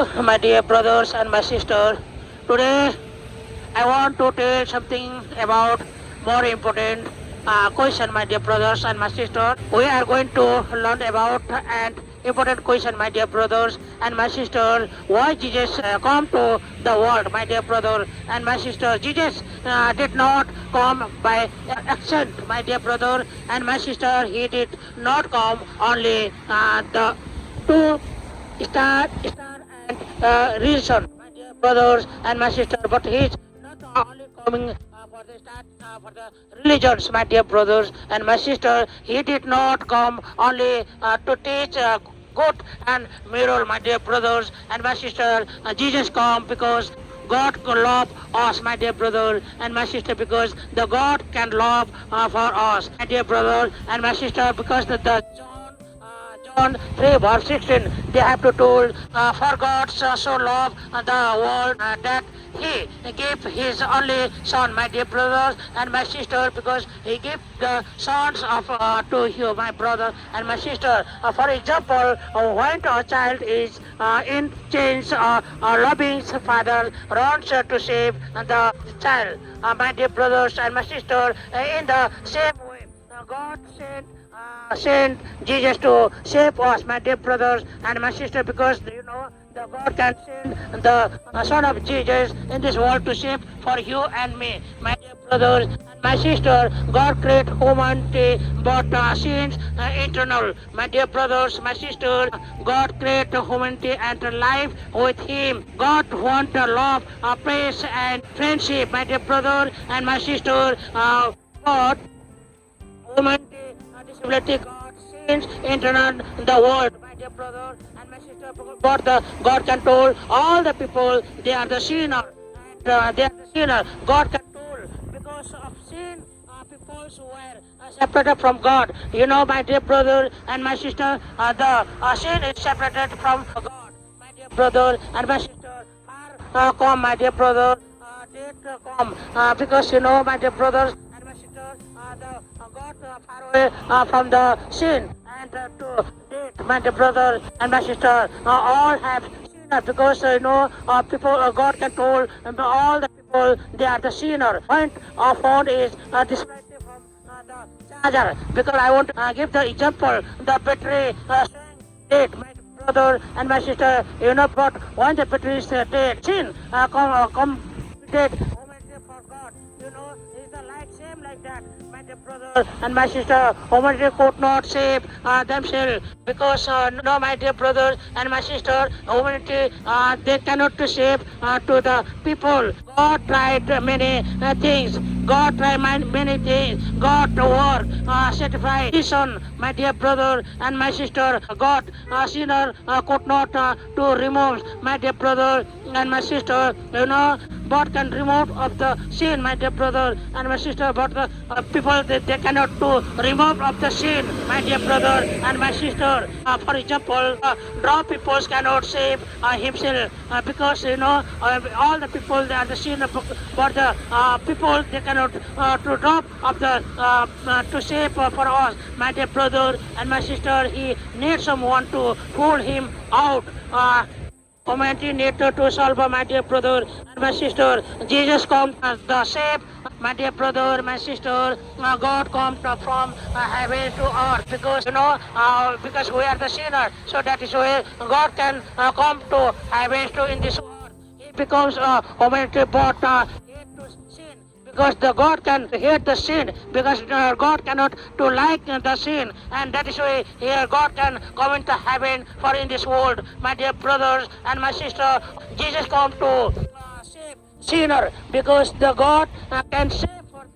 Hello, my dear brothers and my sister. Today, I want to tell something about more important question, my dear brothers and my sister. We are going to learn about an important question, my dear brothers and my sister. Why Jesus come to the world, my dear brother and my sister? Jesus did not come by accident, my dear brother and my sister. He did not come only the to start and reason, my dear brothers and my sister. But he is not only coming for the start for the religions, my dear brothers and my sister. He did not come only to teach good and moral, my dear brothers and my sister. Jesus come because God can love us, my dear brother and my sister, because the God can love for us, my dear brother and my sister, because the John 3 verse 16, they have to told, for God so loved the world that he gave his only son, my dear brothers and my sister, because he gave the sons of to you, my brother and my sister. For example, when a child is in chains, loving father runs to save the child, my dear brothers and my sister. In the same way, God sent Jesus to save us, my dear brothers and my sister, because the God can send the Son of Jesus in this world to save for you and me, my dear brothers and my sister. God created humanity, but sins eternal, my dear brothers, my sister. God created humanity and life with Him. God wants love, praise, and friendship, my dear brother and my sister. God humanity, disability, God, sins, internal the world, my dear brother and my sister. God control all the people. They are the sinner, and they are the sinner. God control because of sin. People who were separated from God. My dear brother and my sister, the sin is separated from God, my dear brother and my sister. Come, my dear brother, did come because my dear brothers and my sister, the God far away from the sin and to death, my dear brother and my sister. All have sinner because people. God control all the people. They are the sinner. Point of phone is disconnected from the charger, because I want to give the example. The battery dead, my brother and my sister. But when the battery is dead, sin dead. Humanity for God. Is the like same like that, my dear brother and my sister. Humanity could not save themselves because no, my dear brother and my sister. Humanity they cannot to save to the people. God tried many things. God tried many things. God work, sacrifice, Son, my dear brother and my sister. God sinner could not to remove, my dear brother and my sister. God can remove of the sin, my dear brother and my sister, but the people they cannot to remove of the sin, my dear brother and my sister. For example, draw people cannot save himself because all the people they are the sin, but the people they cannot to drop of the to save for us, my dear brother and my sister. He needs someone to pull him out. Humanity need to solve, my dear brother and my sister. Jesus come as the save, my dear brother, my sister. God come from heaven to earth because because we are the sinner. So that is why God can come to heaven to in this world. He becomes humanity, but hate to sin. Because the God can hate the sin, because God cannot to like the sin, and that is why here God can come into heaven for in this world, my dear brothers and my sister. Jesus come to save sinner, because the God can save for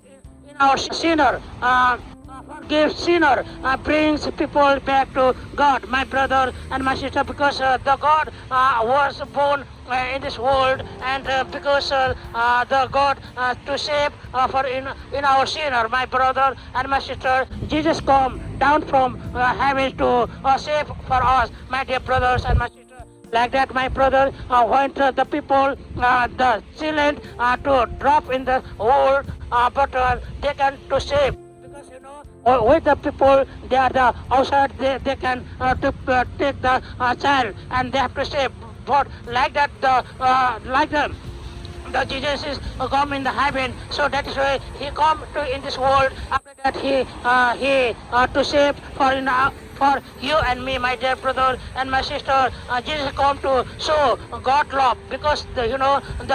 in our sinner. Forgive sinner, brings people back to God, my brother and my sister, because the God was born in this world, and because the God to save for in our sinner, my brother and my sister. Jesus come down from heaven to save for us, my dear brothers and my sisters. Like that, my brother, when the people, the silent, to drop in the world, but they can to save. Because with the people, they are the outside, they can to take the child, and they have to save. but like that the Jesus is come in the heaven, so that is why he come to in this world. After that he to save for you and me, my dear brother and my sister. Jesus come to show God love, because the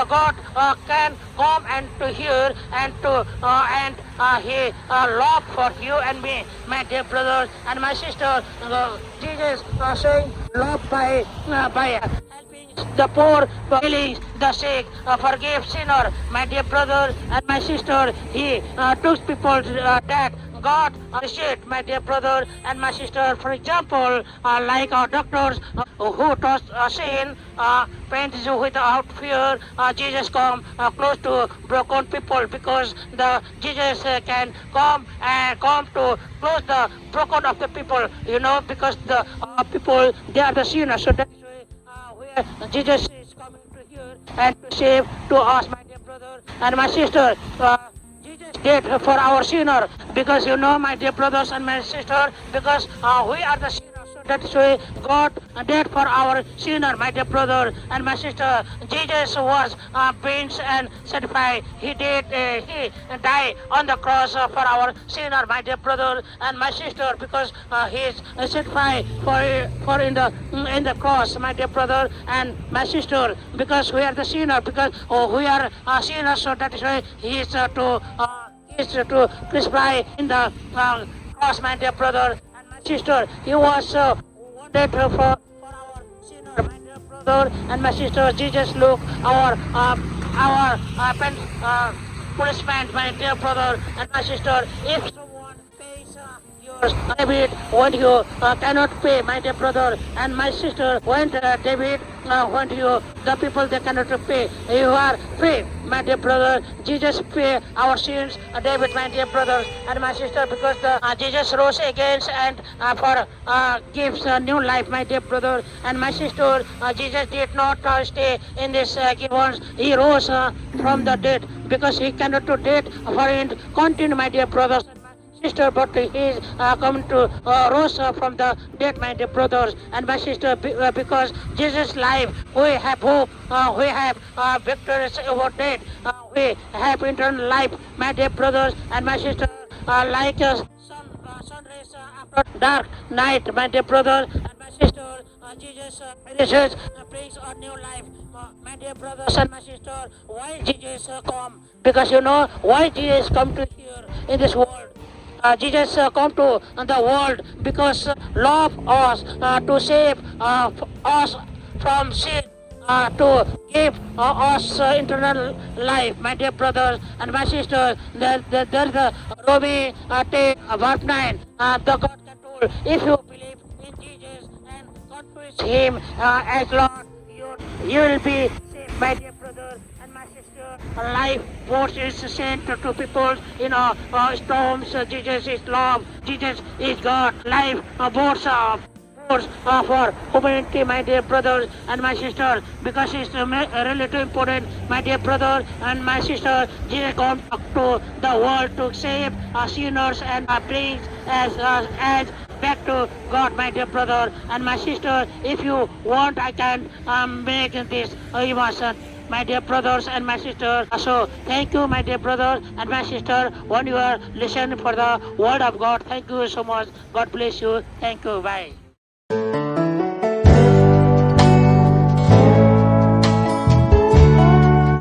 God can come and to hear and to he love for you and me, my dear brother and my sister. Jesus showing love by helping the poor, healing the sick, forgive sinner, my dear brother and my sister. He took people that God appreciate, my dear brother and my sister. For example, like our doctors who touch sin, pains without fear. Jesus come close to broken people, because the Jesus can come to close the broken of the people. Because the people, they are the sinners. So that is where Jesus is coming to here and to save to us, my dear brother and my sister. Jesus did for our sinner, because my dear brothers and my sister, because we are the sinners. So that is why God did for our sinner, my dear brother and my sister. Jesus was pains and satisfied. He died on the cross for our sinner, my dear brother and my sister, because he is satisfied for in the cross, my dear brother and my sister, because we are the sinner, because we are sinners. So that is why he is to crucify in the cross, my dear brother and my sister. He was wanted for our sinner, my dear brother and my sister. Jesus look our punishment, my dear brother and my sister. If someone pays your debit when you cannot pay, my dear brother and my sister, when debit when the people they cannot pay, you are free, my dear brother. Jesus pay our sins, debit, my dear brothers and my sister, because Jesus rose again and for gives new life, my dear brother and my sister. Jesus did not stay in this gibbons. He rose from the dead, because he cannot do death for it continue, my dear brothers and my sister, but he is coming to rose from the dead, my dear brothers and my sister, because Jesus life we have hope, we have victories over death, we have eternal life, my dear brothers and my sister. Like sun rays after dark night, my dear brother and my sister. Jesus research brings a new life, my dear brothers and my sister. Why Jesus come? Because why Jesus come to here in this world. Jesus come to the world because love us, to save us from sin, to give us eternal life, my dear brothers and my sisters. There is the Roman 10 verse 9. The God can told, if you believe in Jesus and confess Him as Lord, you will be saved, my dear brother and my sister. Life force is sent to people in storms. Jesus is love. Jesus is God. Life force for humanity, my dear brothers and my sisters, because it's really too important, my dear brother and my sister. Jesus comes to the world to save sinners and brings as back to God, my dear brother and my sister. If you want, I can make this emotion, my dear brothers and my sister. So thank you, my dear brother and my sister, when you are listening for the word of God. Thank you so much. God bless you. Thank you. Bye.